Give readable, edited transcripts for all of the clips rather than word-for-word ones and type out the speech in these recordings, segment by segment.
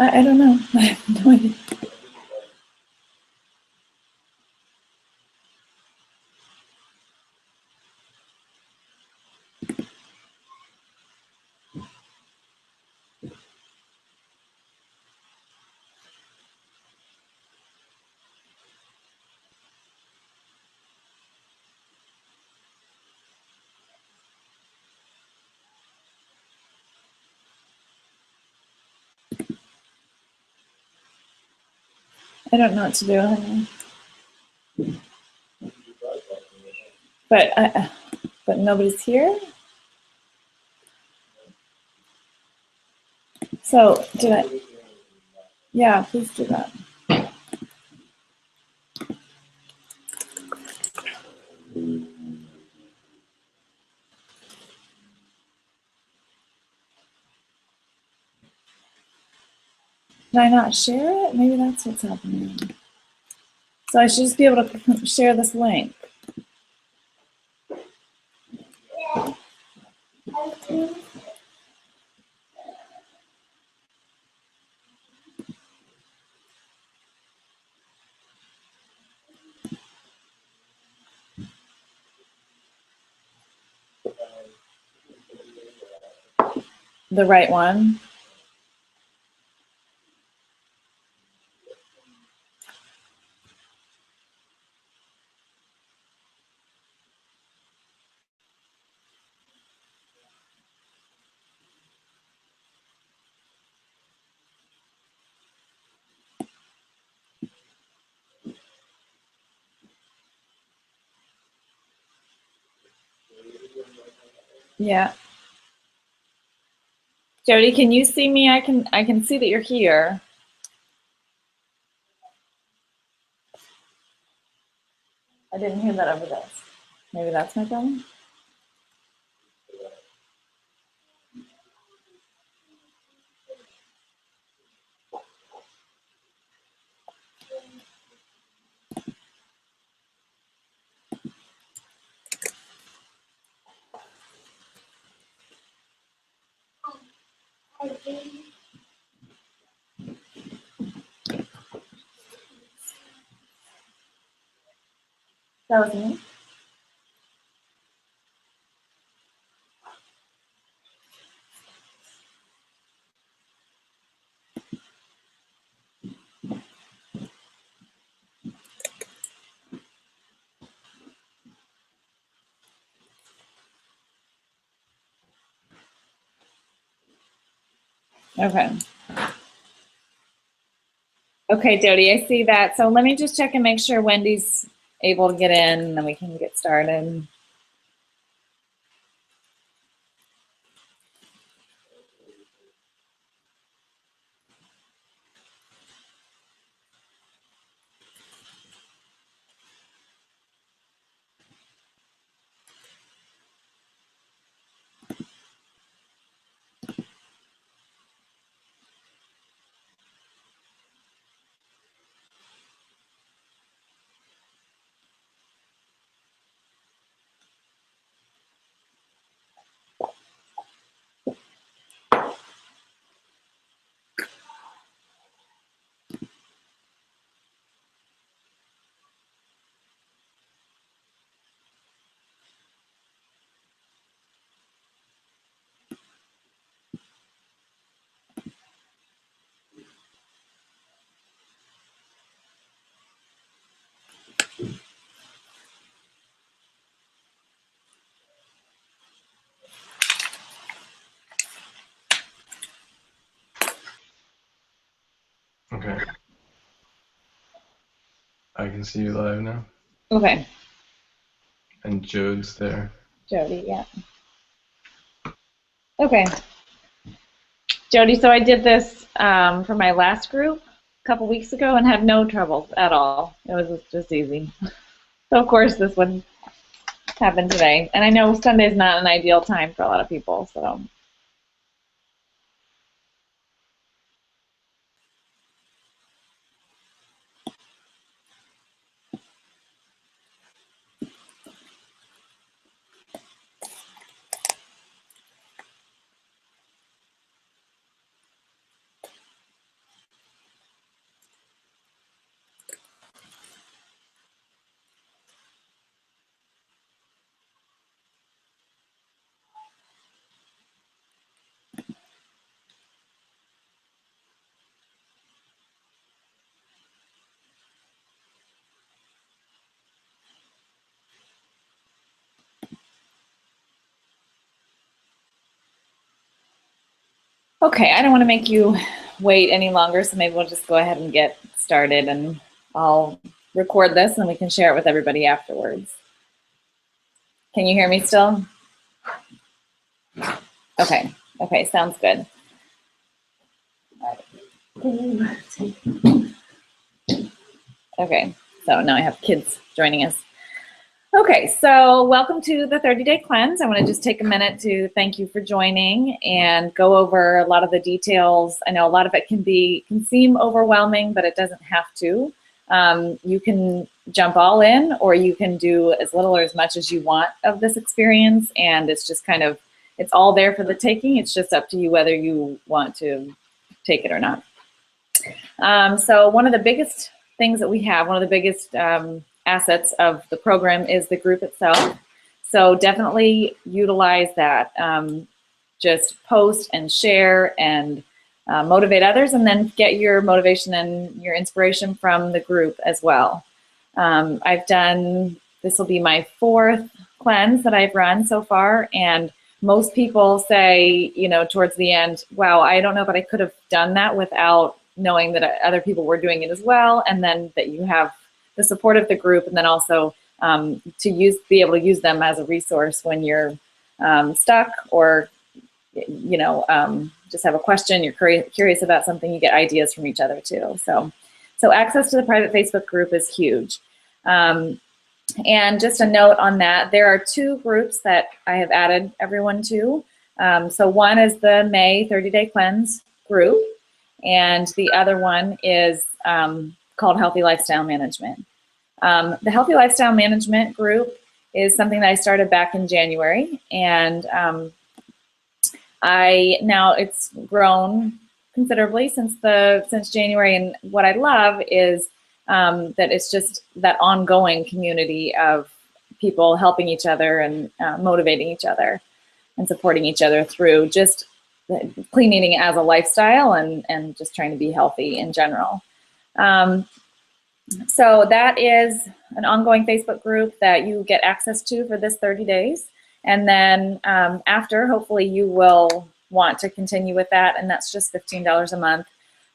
I don't know. I have no idea. I don't know what to do, honey. But nobody's here. So did I? Yeah, please do that. Did I not share it? Maybe that's what's happening. So I should just be able to share this link. The right one. Yeah. Jody, can you see me? I can see that you're here. I didn't hear that over this. Maybe that's my problem. That was me. Okay. Okay, Jody, I see that. So let me just check and make sure Wendy's able to get in, and then we can get started. Okay. I can see you live now. Okay. And Jode's there. Jody, yeah. Okay. Jody, so I did this for my last group, couple weeks ago and had no trouble at all. It was just easy. So of course this would happen today. And I know Sunday's not an ideal time for a lot of people, so. Okay, I don't want to make you wait any longer, so maybe we'll just go ahead and get started, and I'll record this and we can share it with everybody afterwards. Can you hear me still? Okay, okay, sounds good. Okay, so now I have kids joining us. Okay, so welcome to the 30-Day Cleanse. I want to just take a minute to thank you for joining and go over a lot of the details. I know a lot of it can seem overwhelming, but it doesn't have to. You can jump all in, or you can do as little or as much as you want of this experience, and it's just kind of, it's all there for the taking. It's just up to you whether you want to take it or not. So one of the biggest things that we have, one of the biggest assets of the program is the group itself. So definitely utilize that. Just post and share and motivate others, and then get your motivation and your inspiration from the group as well. I've done, this will be my 4th cleanse that I've run so far, and most people say, you know, towards the end, wow, I don't know, but I could have done that without knowing that other people were doing it as well, and then that you have the support of the group, and then also to be able to use them as a resource when you're stuck, or you know, just have a question, you're curious about something, you get ideas from each other too. So access to the private Facebook group is huge. And just a note on that, there are 2 groups that I have added everyone to. So one is the May 30-Day Cleanse group, and the other one is called Healthy Lifestyle Management. The Healthy Lifestyle Management group is something that I started back in January, and now it's grown considerably since January. And what I love is that it's just that ongoing community of people helping each other and motivating each other and supporting each other through just clean eating as a lifestyle, and just trying to be healthy in general. So that is an ongoing Facebook group that you get access to for this 30 days. And then after, hopefully you will want to continue with that, and that's just $15 a month.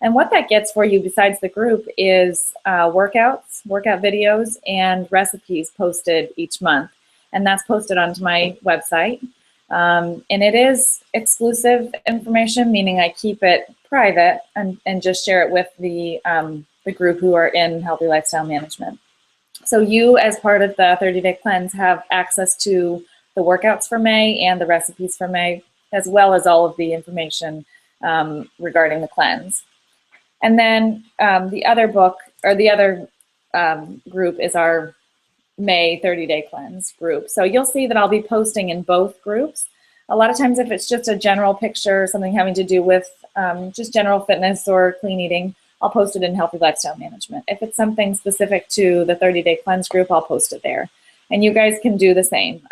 And what that gets for you besides the group is workout videos and recipes posted each month. And that's posted onto my website. And it is exclusive information, meaning I keep it private and just share it with the group who are in Healthy Lifestyle Management. So you, as part of the 30-Day Cleanse, have access to the workouts for May and the recipes for May, as well as all of the information regarding the cleanse. And then the other book, or the other group, is our May 30-Day Cleanse group. So you'll see that I'll be posting in both groups. A lot of times if it's just a general picture, something having to do with just general fitness or clean eating, I'll post it in Healthy Lifestyle Management. If it's something specific to the 30-Day Cleanse group, I'll post it there. And you guys can do the same.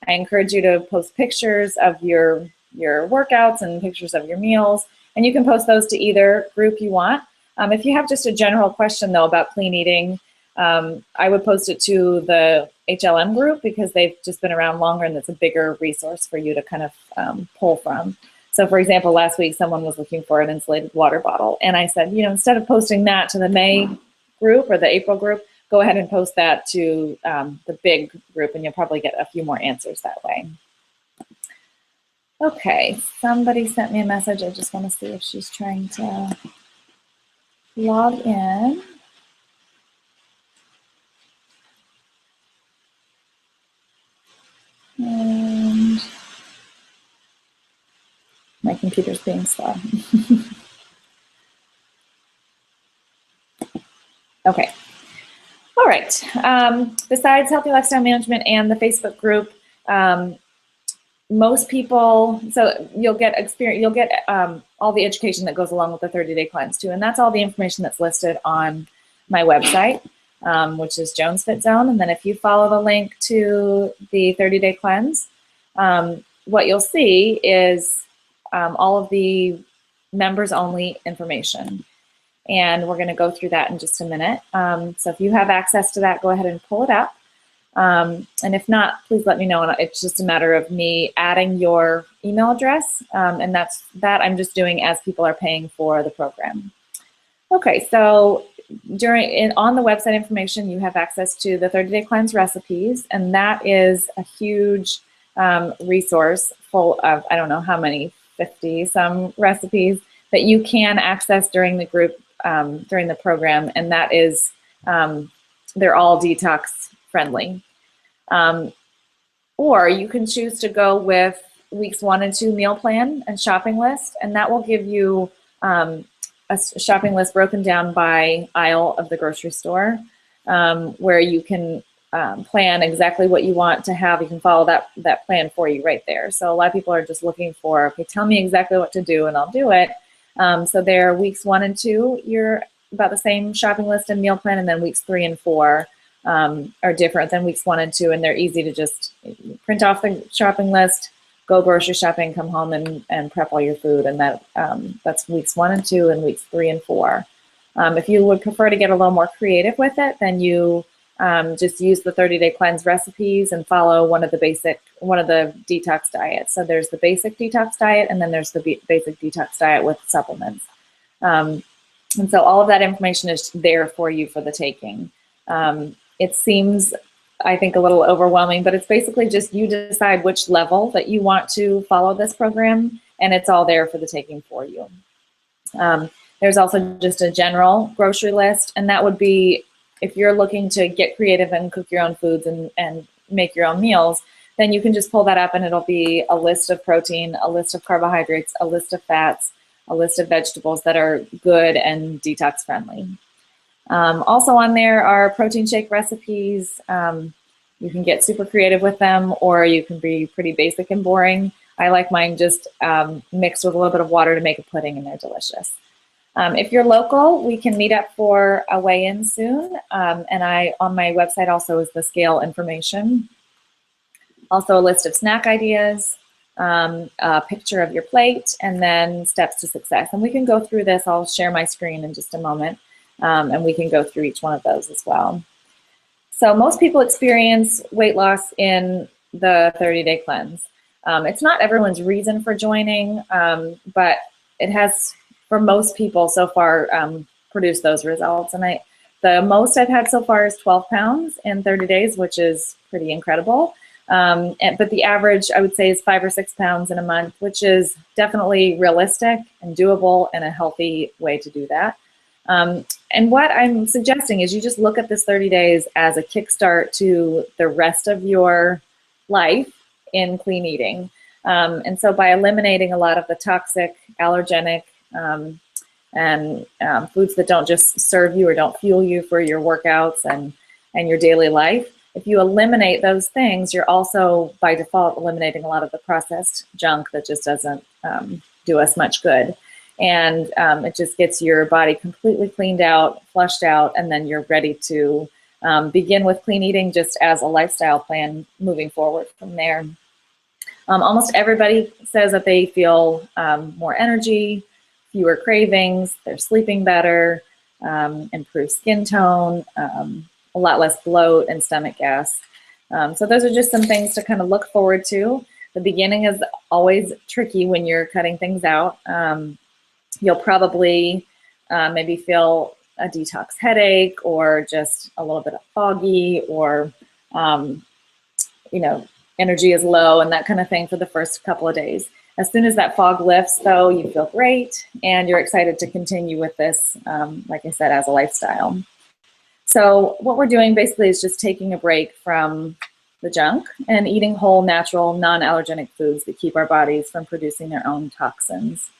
I encourage you to post pictures of your workouts and pictures of your meals, and you can post those to either group you want. If you have just a general question, though, about clean eating, I would post it to the HLM group, because they've just been around longer and it's a bigger resource for you to kind of pull from. So for example, last week someone was looking for an insulated water bottle, and I said, you know, instead of posting that to the May group or the April group, go ahead and post that to the big group, and you'll probably get a few more answers that way. Okay, somebody sent me a message. I just want to see if she's trying to log in. And my computer's being slow. Okay. All right. Besides Healthy Lifestyle Management and the Facebook group, most people, so you'll get experience, you'll get all the education that goes along with the 30-day cleanse too, and that's all the information that's listed on my website, which is Jones Fit Zone. And then if you follow the link to the 30-day cleanse, what you'll see is all of the members only information. And we're going to go through that in just a minute. So if you have access to that, go ahead and pull it up. And if not, please let me know. And it's just a matter of me adding your email address. And that I'm just doing as people are paying for the program. Okay, so on the website information, you have access to the 30-day cleanse recipes. And that is a huge resource full of, I don't know how many, 50 some recipes that you can access during the group, during the program, and that is, they're all detox friendly. Or you can choose to go with weeks 1 and 2 meal plan and shopping list, and that will give you a shopping list broken down by aisle of the grocery store, where you can plan exactly what you want to have. You can follow that plan for you right there. So a lot of people are just looking for, okay, tell me exactly what to do and I'll do it. So there, weeks 1 and 2, you're about the same shopping list and meal plan, and then weeks 3 and 4 are different than weeks 1 and 2, and they're easy to just print off the shopping list, go grocery shopping, come home and prep all your food, and that's weeks 1 and 2 and weeks 3 and 4. If you would prefer to get a little more creative with it, then you just use the 30-day cleanse recipes and follow one of the detox diets. So there's the basic detox diet, and then there's the basic detox diet with supplements. And so all of that information is there for you for the taking. It seems, I think, a little overwhelming, but it's basically just you decide which level that you want to follow this program, and it's all there for the taking for you. There's also just a general grocery list, and that would be if you're looking to get creative and cook your own foods and make your own meals, then you can just pull that up and it'll be a list of protein, a list of carbohydrates, a list of fats, a list of vegetables that are good and detox friendly. Also on there are protein shake recipes. You can get super creative with them, or you can be pretty basic and boring. I like mine just mixed with a little bit of water to make a pudding, and they're delicious. If you're local, we can meet up for a weigh-in soon. And on my website also is the scale information. Also a list of snack ideas, a picture of your plate, and then steps to success. And we can go through this. I'll share my screen in just a moment, and we can go through each one of those as well. So most people experience weight loss in the 30-day cleanse. It's not everyone's reason for joining, but it has, for most people so far, produced those results. And the most I've had so far is 12 pounds in 30 days, which is pretty incredible. But the average, I would say, is 5 or 6 pounds in a month, which is definitely realistic and doable and a healthy way to do that. And what I'm suggesting is you just look at this 30 days as a kickstart to the rest of your life in clean eating. And so by eliminating a lot of the toxic, allergenic, and foods that don't just serve you or don't fuel you for your workouts and your daily life, if you eliminate those things, you're also by default eliminating a lot of the processed junk that just doesn't do us much good. And it just gets your body completely cleaned out, flushed out, and then you're ready to begin with clean eating just as a lifestyle plan moving forward from there. Almost everybody says that they feel more energy, fewer cravings, they're sleeping better, improved skin tone, a lot less bloat and stomach gas. So those are just some things to kind of look forward to. The beginning is always tricky when you're cutting things out. You'll probably maybe feel a detox headache or just a little bit of foggy, or energy is low and that kind of thing for the first couple of days. As soon as that fog lifts, though, you feel great and you're excited to continue with this, like I said, as a lifestyle. So what we're doing basically is just taking a break from the junk and eating whole, natural, non-allergenic foods that keep our bodies from producing their own toxins.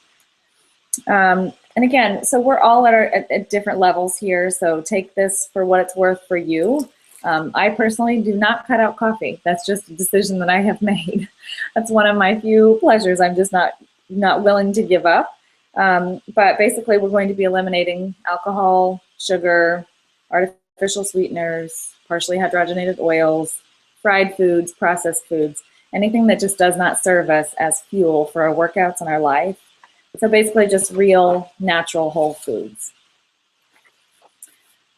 And again, so we're all at different levels here, so take this for what it's worth for you. I personally do not cut out coffee. That's just a decision that I have made. That's one of my few pleasures I'm just not willing to give up. But basically, we're going to be eliminating alcohol, sugar, artificial sweeteners, partially hydrogenated oils, fried foods, processed foods, anything that just does not serve us as fuel for our workouts and our life. So basically just real, natural, whole foods.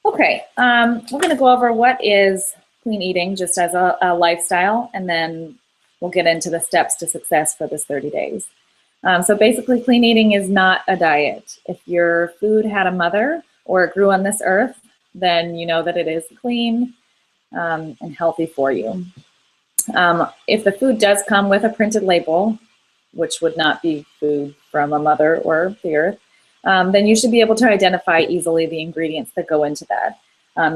Okay, we're going to go over what is clean eating just as a lifestyle, and then we'll get into the steps to success for this 30 days. So basically, clean eating is not a diet. If your food had a mother or it grew on this earth, then you know that it is clean and healthy for you. If the food does come with a printed label, which would not be food from a mother or the earth, then you should be able to identify easily the ingredients that go into that.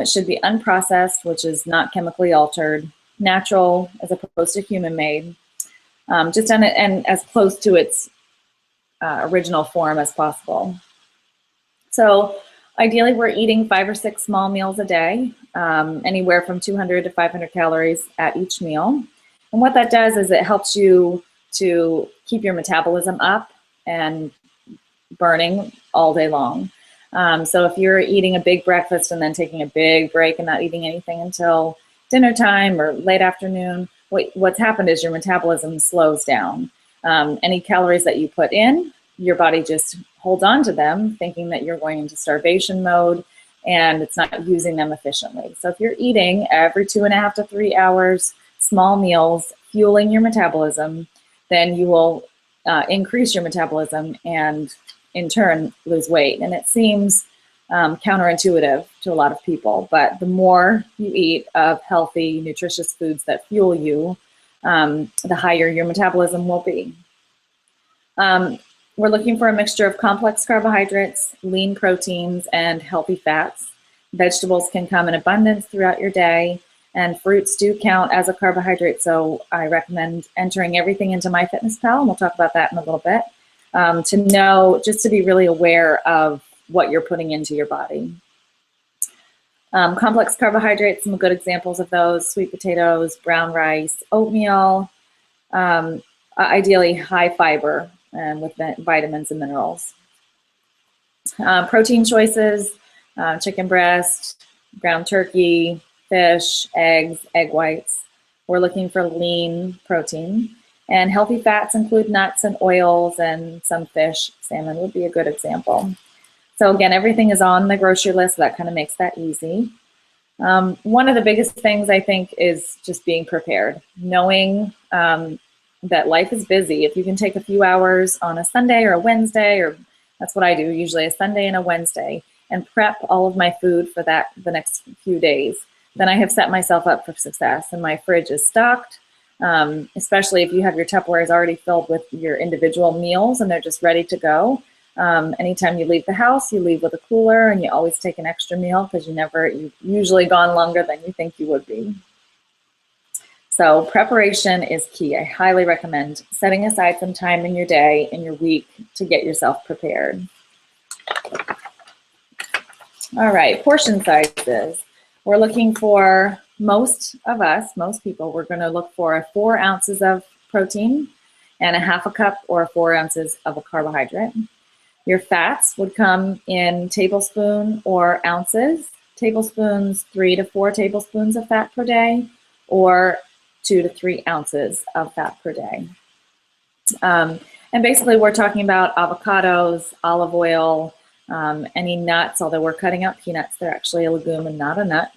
It should be unprocessed, which is not chemically altered, natural as opposed to human-made, just done it and as close to its original form as possible. So ideally, we're eating 5 or 6 small meals a day, anywhere from 200 to 500 calories at each meal. And what that does is it helps you to keep your metabolism up and burning all day long. So if you're eating a big breakfast and then taking a big break and not eating anything until dinner time or late afternoon, what's happened is your metabolism slows down. Any calories that you put in, your body just holds on to them, thinking that you're going into starvation mode, and it's not using them efficiently. So if you're eating every 2.5 to 3 hours, small meals, fueling your metabolism, then you will increase your metabolism and in turn lose weight. And it seems counterintuitive to a lot of people, but the more you eat of healthy, nutritious foods that fuel you, the higher your metabolism will be. We're looking for a mixture of complex carbohydrates, lean proteins, and healthy fats. Vegetables can come in abundance throughout your day, and fruits do count as a carbohydrate, so I recommend entering everything into MyFitnessPal, and we'll talk about that in a little bit, to know, just to be really aware of what you're putting into your body. Complex carbohydrates, some good examples of those: sweet potatoes, brown rice, oatmeal, ideally high fiber and with vitamins and minerals. Protein choices, chicken breast, ground turkey, fish, eggs, egg whites. We're looking for lean protein. And healthy fats include nuts and oils and some fish. Salmon would be a good example. So again, everything is on the grocery list, so that kind of makes that easy. One of the biggest things I think is just being prepared, knowing that life is busy. If you can take a few hours on a Sunday or a Wednesday, or that's what I do, usually a Sunday and a Wednesday, and prep all of my food for the next few days, then I have set myself up for success. And my fridge is stocked, especially if you have your Tupperwares already filled with your individual meals and they're just ready to go. Anytime you leave the house, you leave with a cooler, and you always take an extra meal because you've usually gone longer than you think you would be. So preparation is key. I highly recommend setting aside some time in your day, in your week, to get yourself prepared. All right, portion sizes. We're looking for, most people, we're going to look for 4 ounces of protein and 1/2 cup or 4 ounces of a carbohydrate. Your fats would come in tablespoon or ounces. Tablespoons, 3 to 4 tablespoons of fat per day, or 2 to 3 ounces of fat per day. And basically we're talking about avocados, olive oil, any nuts, although we're cutting out peanuts, they're actually a legume and not a nut.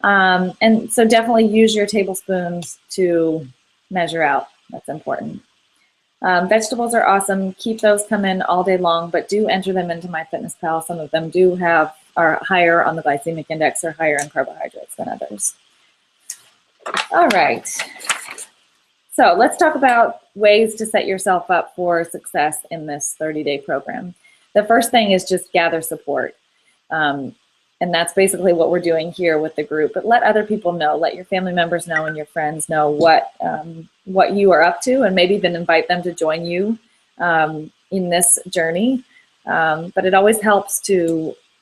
And so definitely use your tablespoons to measure out. That's important. Vegetables are awesome. Keep those come in all day long, but do enter them into MyFitnessPal. Some of them are higher on the glycemic index or higher in carbohydrates than others. All right. So let's talk about ways to set yourself up for success in this 30-day program. The first thing is just gather support. And that's basically what we're doing here with the group. But let other people know, let your family members know and your friends know what you are up to, and maybe even invite them to join you in this journey. But it always helps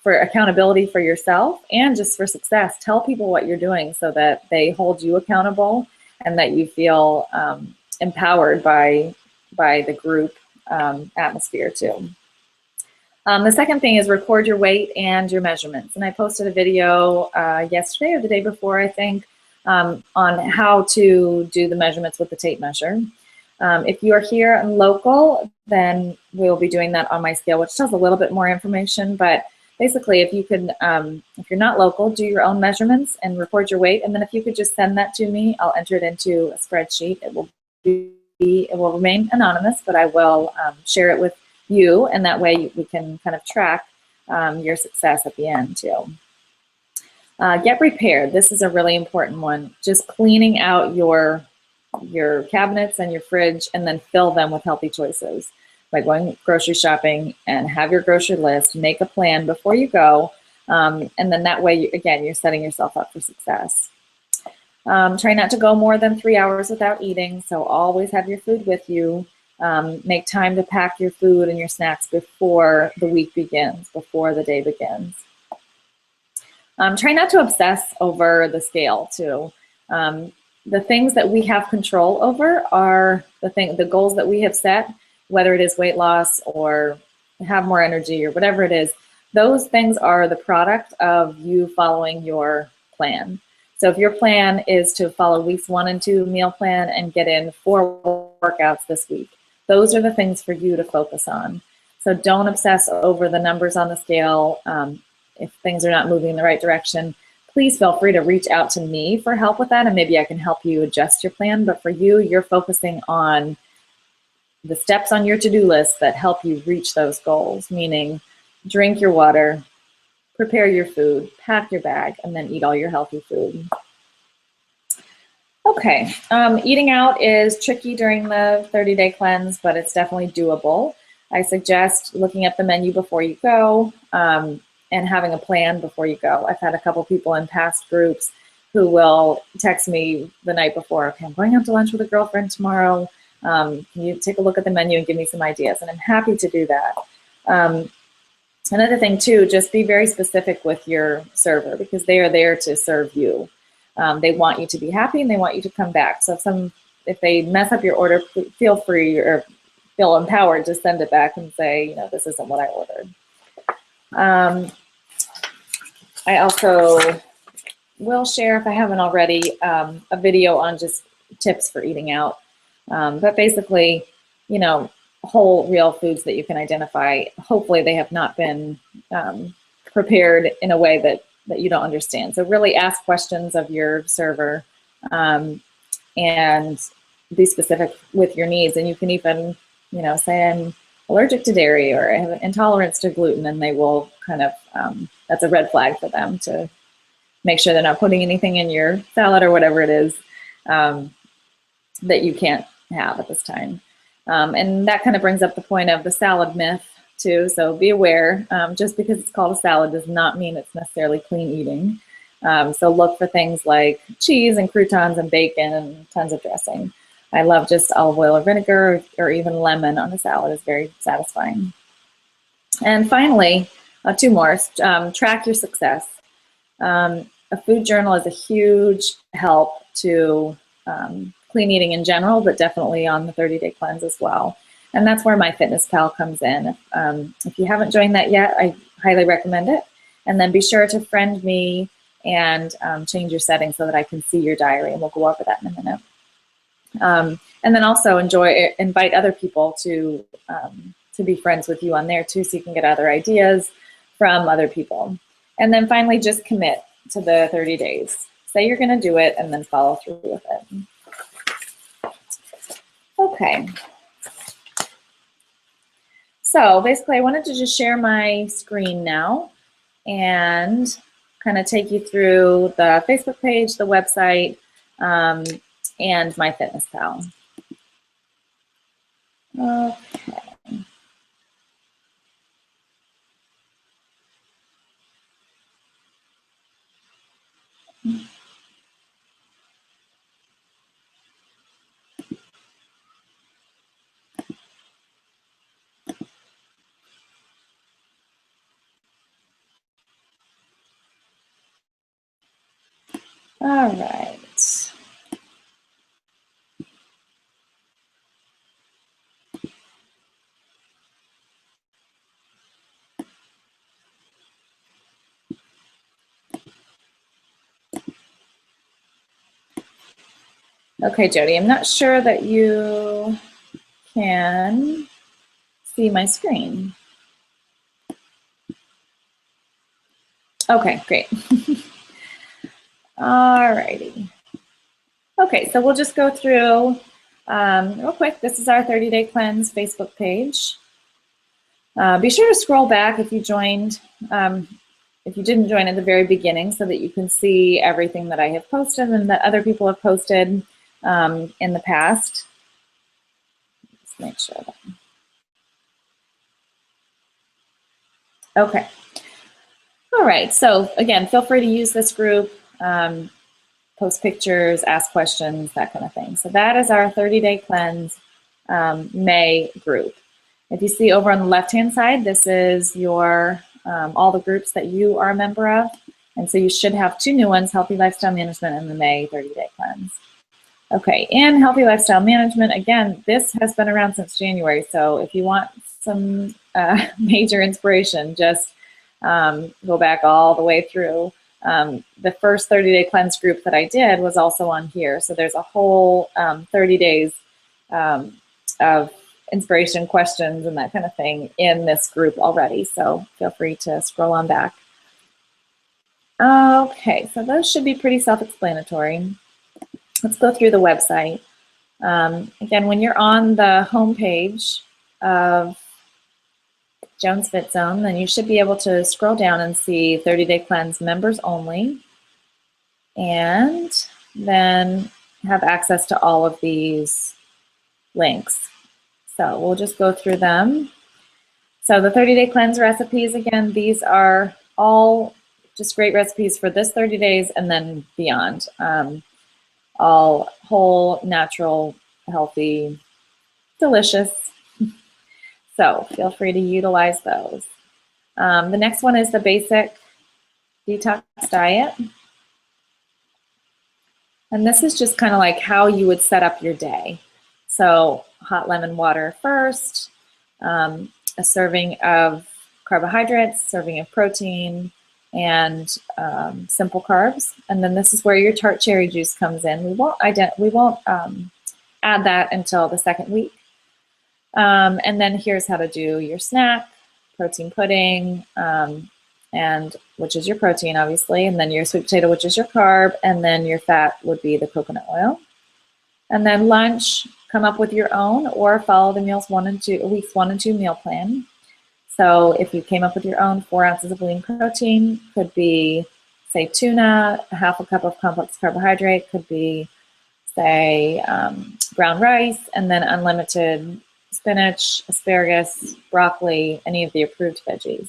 for accountability for yourself and just for success. Tell people what you're doing so that they hold you accountable and that you feel empowered by the group atmosphere too. The second thing is record your weight and your measurements. And I posted a video yesterday or the day before, I think, on how to do the measurements with the tape measure. If you are here and local, then we'll be doing that on my scale, which tells a little bit more information. But basically, if you could, if you're not local, do your own measurements and record your weight. And then if you could just send that to me, I'll enter it into a spreadsheet. It will remain anonymous, but I will share it with you, and that way we can kind of track your success at the end too. Get prepared. This is a really important one. Just cleaning out your cabinets and your fridge, and then fill them with healthy choices by going grocery shopping and have your grocery list, make a plan before you go, and then that way, again, you're setting yourself up for success. Try not to go more than 3 hours without eating, so always have your food with you. Make time to pack your food and your snacks before the week begins, before the day begins. Try not to obsess over the scale too. The things that we have control over are the goals that we have set, whether it is weight loss or have more energy or whatever it is. Those things are the product of you following your plan. So if your plan is to follow weeks 1 and 2 meal plan and get in 4 workouts this week, those are the things for you to focus on. So don't obsess over the numbers on the scale. If things are not moving in the right direction, please feel free to reach out to me for help with that, and maybe I can help you adjust your plan. But for you, you're focusing on the steps on your to-do list that help you reach those goals, meaning drink your water, prepare your food, pack your bag, and then eat all your healthy food. Okay, eating out is tricky during the 30-day cleanse, but it's definitely doable. I suggest looking at the menu before you go and having a plan before you go. I've had a couple people in past groups who will text me the night before, okay, I'm going out to lunch with a girlfriend tomorrow. Can you take a look at the menu and give me some ideas? And I'm happy to do that. Another thing too, just be very specific with your server, because they are there to serve you. They want you to be happy and they want you to come back. So if they mess up your order, feel free or feel empowered to send it back and say, you know, this isn't what I ordered. I also will share, if I haven't already, a video on just tips for eating out. But basically, you know, whole real foods that you can identify. Hopefully they have not been prepared in a way that you don't understand. So really ask questions of your server and be specific with your needs. And you can even, you know, say I'm allergic to dairy or I have an intolerance to gluten, and they will kind of, that's a red flag for them to make sure they're not putting anything in your salad or whatever it is that you can't have at this time. And that kind of brings up the point of the salad myth too. So be aware, just because it's called a salad does not mean it's necessarily clean eating. So look for things like cheese and croutons and bacon and tons of dressing. I love just olive oil or vinegar or even lemon on a salad is very satisfying. And finally, 2 more, track your success. A food journal is a huge help to clean eating in general, but definitely on the 30-day cleanse as well. And that's where MyFitnessPal comes in. If you haven't joined that yet, I highly recommend it. And then be sure to friend me and change your settings so that I can see your diary, and we'll go over that in a minute. And then also invite other people to be friends with you on there too, so you can get other ideas from other people. And then finally, just commit to the 30 days. Say you're gonna do it and then follow through with it. Okay. So basically I wanted to just share my screen now and kind of take you through the Facebook page, the website, and MyFitnessPal. Okay. All right. Okay, Jody, I'm not sure that you can see my screen. Okay, great. All righty. Okay, so we'll just go through real quick. This is our 30-day cleanse Facebook page. Be sure to scroll back if you joined, if you didn't join at the very beginning, so that you can see everything that I have posted and that other people have posted in the past. Let's make sure that. Okay. All right, so again, feel free to use this group, post pictures, ask questions, that kind of thing. So that is our 30-day cleanse May group. If you see over on the left-hand side, this is your all the groups that you are a member of. And so you should have two new ones, Healthy Lifestyle Management and the May 30-day cleanse. Okay, in Healthy Lifestyle Management, again, this has been around since January. So if you want some major inspiration, just go back all the way through. The first 30-day cleanse group that I did was also on here. So there's a whole 30 days of inspiration, questions, and that kind of thing in this group already. So feel free to scroll on back. Okay, so those should be pretty self-explanatory. Let's go through the website. Again, when you're on the home page of Jones Fit Zone, then you should be able to scroll down and see 30-day cleanse members only, and then have access to all of these links. So we'll just go through them. So the 30-day cleanse recipes, again, these are all just great recipes for this 30 days and then beyond. All whole, natural, healthy, delicious. So feel free to utilize those. The next one is the basic detox diet. And this is just kind of like how you would set up your day. So hot lemon water first, a serving of carbohydrates, serving of protein, and simple carbs. And then this is where your tart cherry juice comes in. We won't add that until the second week. And then here's how to do your snack, protein pudding, and which is your protein, obviously, and then your sweet potato, which is your carb, and then your fat would be the coconut oil. And then lunch, come up with your own or follow the weeks 1 and 2 meal plan. So if you came up with your own, 4 ounces of lean protein could be, say, tuna, a half a cup of complex carbohydrate could be, say, brown rice, and then unlimited spinach, asparagus, broccoli, any of the approved veggies.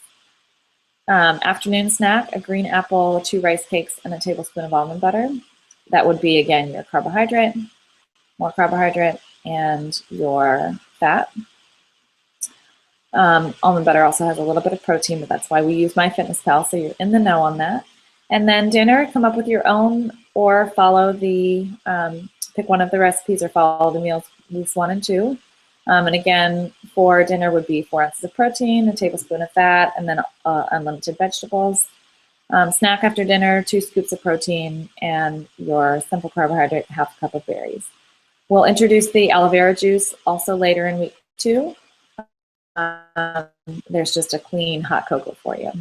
Afternoon snack, a green apple, 2 rice cakes, and a tablespoon of almond butter. That would be, again, your carbohydrate, more carbohydrate, and your fat. Almond butter also has a little bit of protein, but that's why we use MyFitnessPal, so you're in the know on that. And then dinner, come up with your own or follow the, pick one of the recipes or follow the weeks 1 and 2. And again, for dinner would be 4 ounces of protein, a tablespoon of fat, and then unlimited vegetables. Snack after dinner, 2 scoops of protein, and your simple carbohydrate, half a cup of berries. We'll introduce the aloe vera juice also later in week 2. There's just a clean hot cocoa for you.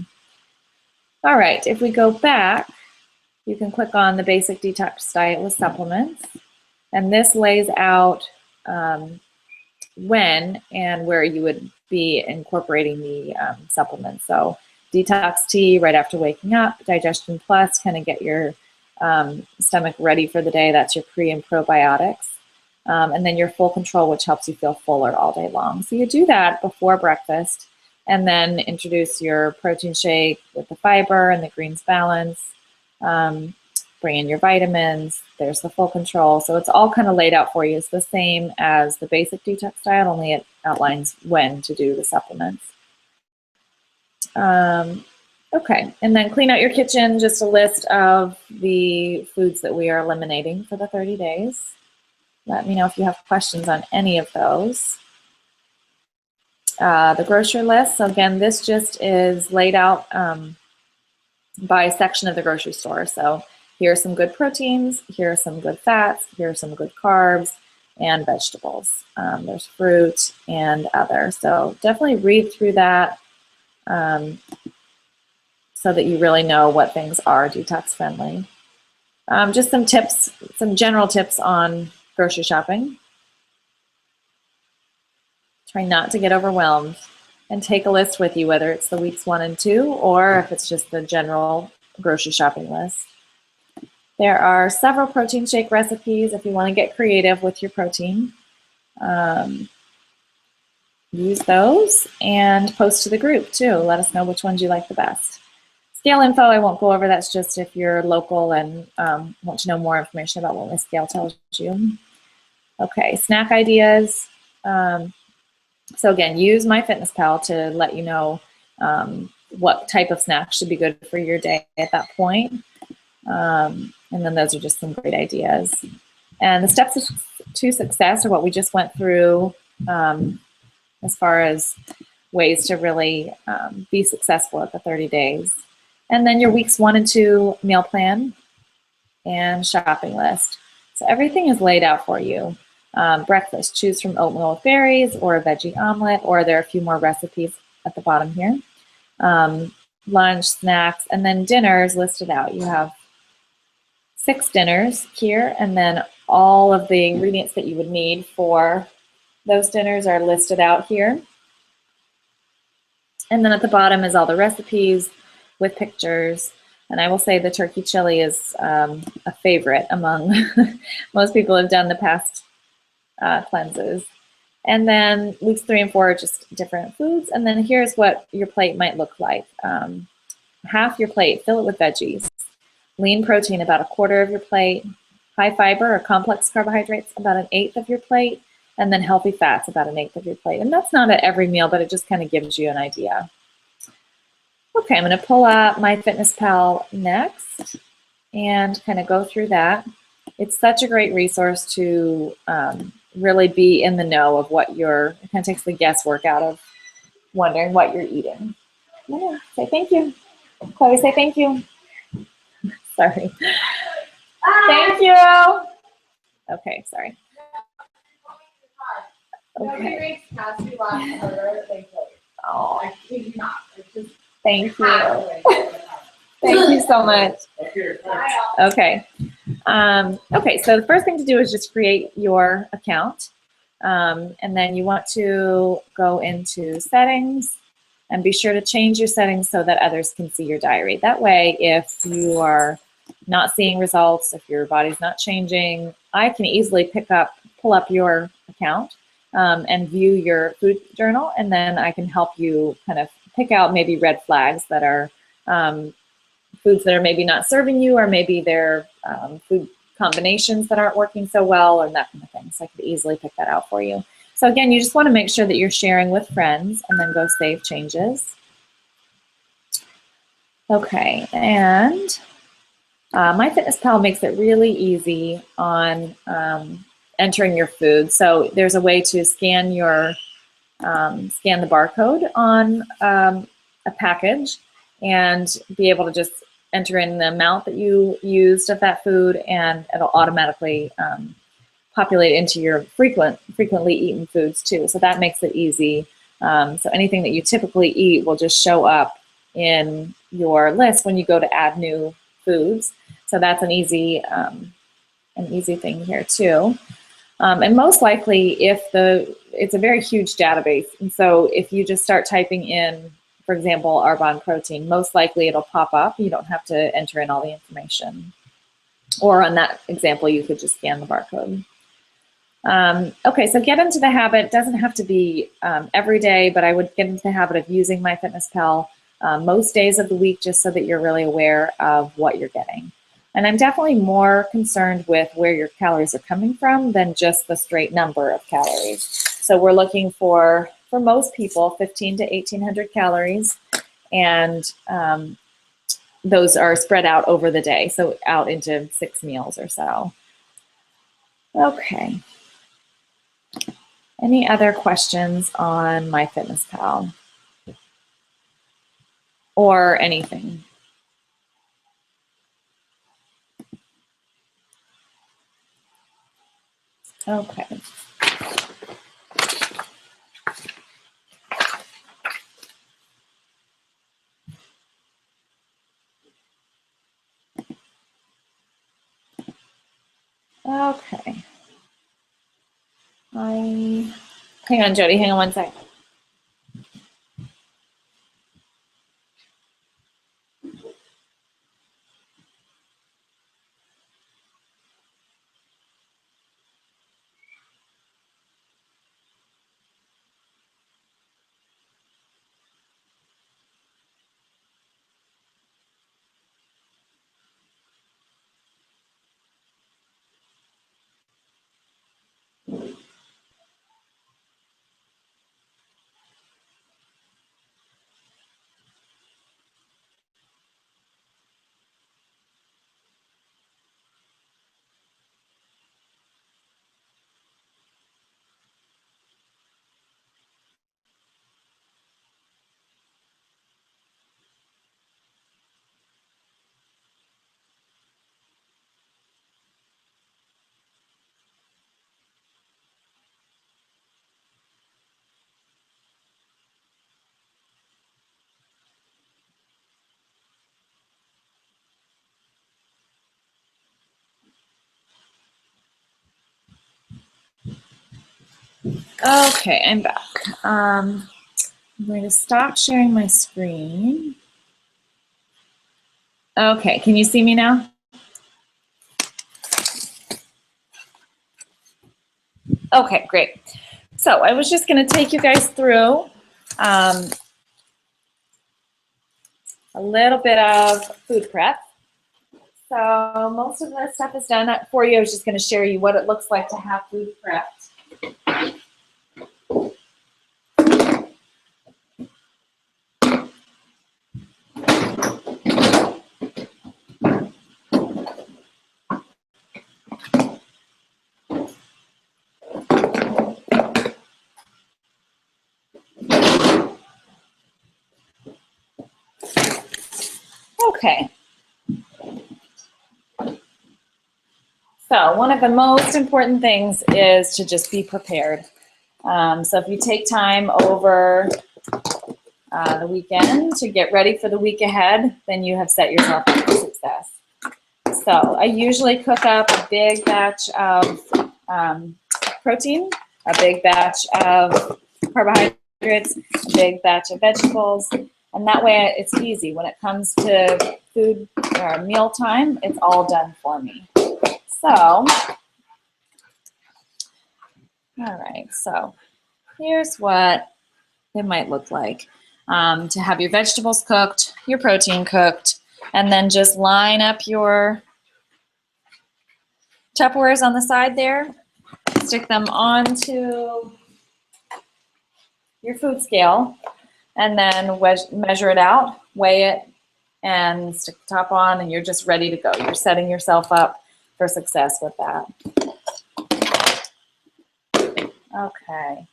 All right, if we go back, you can click on the basic detox diet with supplements. And this lays out when and where you would be incorporating the supplements. So detox tea right after waking up, digestion plus, kind of get your stomach ready for the day. That's your pre and probiotics. and then your full control, which helps you feel fuller all day long. So you do that before breakfast, and then introduce your protein shake with the fiber and the greens balance. Bring in your vitamins. There's the full control. So it's all kind of laid out for you. It's the same as the basic detox diet, only it outlines when to do the supplements. Okay, and then clean out your kitchen, just a list of the foods that we are eliminating for the 30 days. Let me know if you have questions on any of those. The grocery list, so again, this just is laid out by section of the grocery store. So here are some good proteins, here are some good fats, here are some good carbs, and vegetables. There's fruit and other. So definitely read through that so that you really know what things are detox friendly. Just some tips, some general tips on grocery shopping. Try not to get overwhelmed and take a list with you, whether it's the weeks 1 and 2 or if it's just the general grocery shopping list. There are several protein shake recipes if you want to get creative with your protein. Use those and post to the group too. Let us know which ones you like the best. Scale info I won't go over. That's just if you're local and want to know more information about what my scale tells you. Okay, snack ideas. So again, use MyFitnessPal to let you know what type of snack should be good for your day at that point. And then those are just some great ideas. And the steps to success are what we just went through as far as ways to really be successful at the 30 days. And then your weeks 1 and 2 meal plan and shopping list. So everything is laid out for you. Breakfast, choose from oatmeal with berries or a veggie omelet, or there are a few more recipes at the bottom here. Lunch, snacks, and then dinners listed out. You have 6 dinners here, and then all of the ingredients that you would need for those dinners are listed out here. And then at the bottom is all the recipes with pictures. And I will say the turkey chili is a favorite among most people have done the past cleanses. And then weeks 3 and 4 are just different foods. And then here's what your plate might look like. Half your plate, fill it with veggies. Lean protein, about 1/4 of your plate. High fiber or complex carbohydrates, about 1/8 of your plate. And then healthy fats, about 1/8 of your plate. And that's not at every meal, but it just kind of gives you an idea. Okay, I'm going to pull up MyFitnessPal next and kind of go through that. It's such a great resource to really be in the know of what it kind of takes the guesswork out of wondering what you're eating. Yeah, say thank you. Chloe, say thank you. Sorry. Thank you. Okay, sorry. Okay. Oh, thank you. Thank you so much. Okay. Okay, so the first thing to do is just create your account. And then you want to go into settings and be sure to change your settings so that others can see your diary. That way, if you are not seeing results, if your body's not changing, I can easily pull up your account and view your food journal, and then I can help you kind of pick out maybe red flags that are foods that are maybe not serving you, or maybe they're food combinations that aren't working so well, and that kind of thing. So I could easily pick that out for you. So again, you just want to make sure that you're sharing with friends, and then go save changes. Okay, and MyFitnessPal makes it really easy on entering your food. So there's a way to scan the barcode on a package and be able to just enter in the amount that you used of that food, and it'll automatically populate into your frequently eaten foods too. So that makes it easy. So anything that you typically eat will just show up in your list when you go to add new foods. So that's an easy thing here too. And most likely, it's a very huge database, and so if you just start typing in, for example, Arbonne protein, most likely it'll pop up. You don't have to enter in all the information. Or on that example, you could just scan the barcode. Okay, so get into the habit. Doesn't have to be every day, but I would get into the habit of using MyFitnessPal most days of the week, just so that you're really aware of what you're getting. And I'm definitely more concerned with where your calories are coming from than just the straight number of calories. So we're looking for most people, 15 to 1,800 calories, and those are spread out over the day, so out into 6 meals or so. Okay. Any other questions on MyFitnessPal or anything? Okay. Okay. Hang on, Jody, hang on one second. Okay, I'm back. I'm going to stop sharing my screen. Okay, can you see me now? Okay, great. So I was just going to take you guys through a little bit of food prep. So most of the stuff is done for you. I was just going to share you what it looks like to have food prepped. Okay. So one of the most important things is to just be prepared. So if you take time over the weekend to get ready for the week ahead, then you have set yourself up for success. So I usually cook up a big batch of protein, a big batch of carbohydrates, a big batch of vegetables, and that way it's easy. When it comes to food or meal time, it's all done for me. So, all right, so here's what it might look like. To have your vegetables cooked, your protein cooked, and then just line up your Tupperwares on the side there, stick them onto your food scale, and then measure it out, weigh it, and stick the top on, and you're just ready to go. You're setting yourself up for success with that. Okay.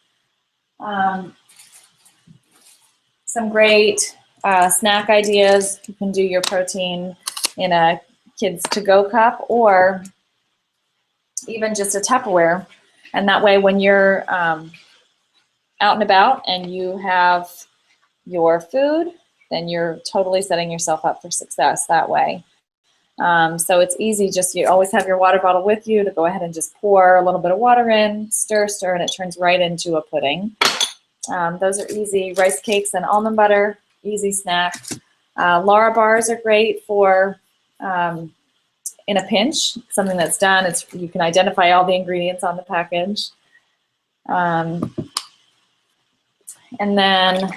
Some great snack ideas. You can do your protein in a kid's to-go cup or even just a Tupperware. And that way when you're out and about and you have your food, then you're totally setting yourself up for success that way. So it's easy, just you always have your water bottle with you to go ahead and just pour a little bit of water in, stir, and it turns right into a pudding. Those are easy. Rice cakes and almond butter, easy snack. Lara bars are great for in a pinch, something that's done. You can identify all the ingredients on the package. And then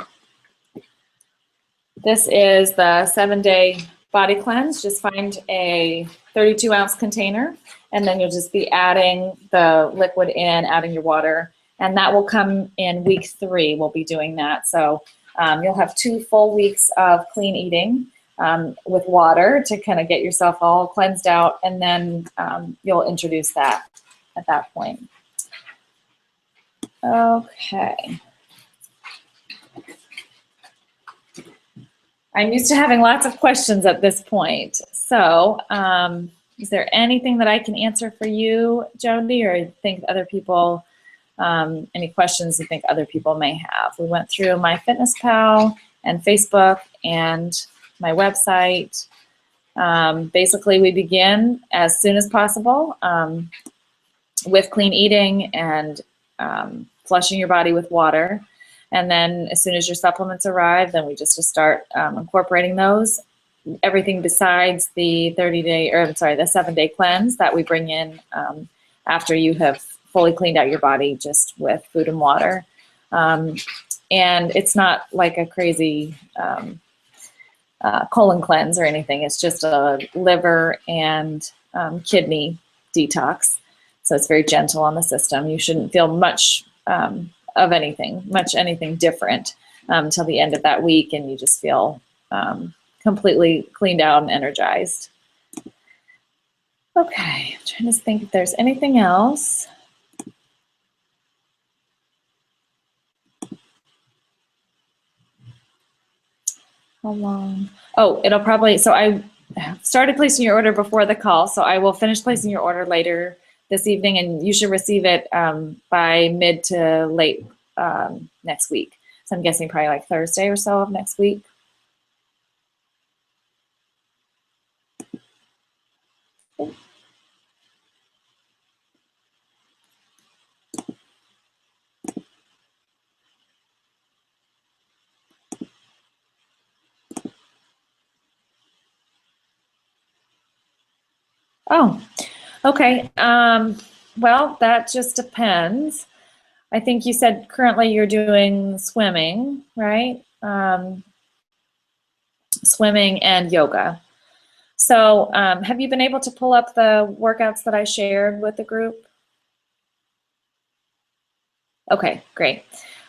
this is the 7-day body cleanse. Just find a 32-ounce container, and then you'll just be adding the liquid in, adding your water, and that will come in week 3. We'll be doing that. So you'll have 2 full weeks of clean eating with water to kind of get yourself all cleansed out, and then you'll introduce that at that point. Okay. I'm used to having lots of questions at this point. So is there anything that I can answer for you, Jody, or think other people, any questions you think other people may have? We went through MyFitnessPal and Facebook and my website. Basically, we begin as soon as possible with clean eating and flushing your body with water. And then as soon as your supplements arrive, then we just start incorporating those. Everything besides the 7-day cleanse that we bring in after you have fully cleaned out your body just with food and water. And it's not like a crazy colon cleanse or anything. It's just a liver and kidney detox. So it's very gentle on the system. You shouldn't feel much of anything different till the end of that week, and you just feel completely cleaned out and energized. Okay, I'm trying to think if there's anything else. How long? Oh, it'll probably, so I started placing your order before the call, so I will finish placing your order later this evening, and you should receive it by mid to late next week. So I'm guessing probably like Thursday or so of next week. Oh, okay. Well, that just depends. I think you said currently you're doing swimming, right? Swimming and yoga. So have you been able to pull up the workouts that I shared with the group? Okay, great.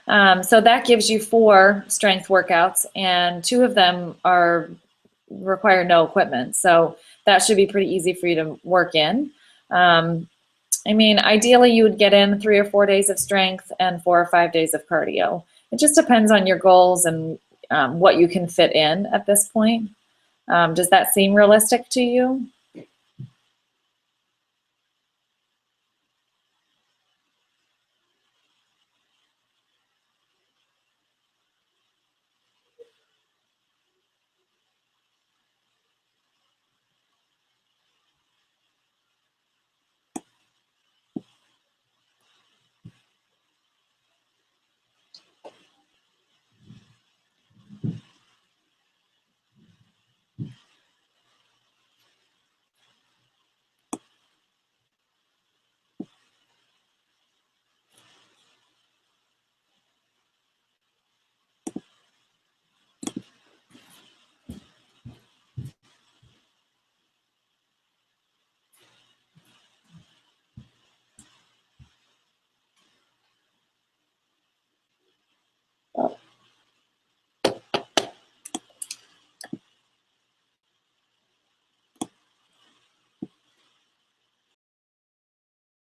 So that gives you 4 strength workouts, and 2 of them require no equipment. So that should be pretty easy for you to work in. I mean, ideally you would get in 3 or 4 days of strength and 4 or 5 days of cardio. It just depends on your goals and what you can fit in at this point. Does that seem realistic to you?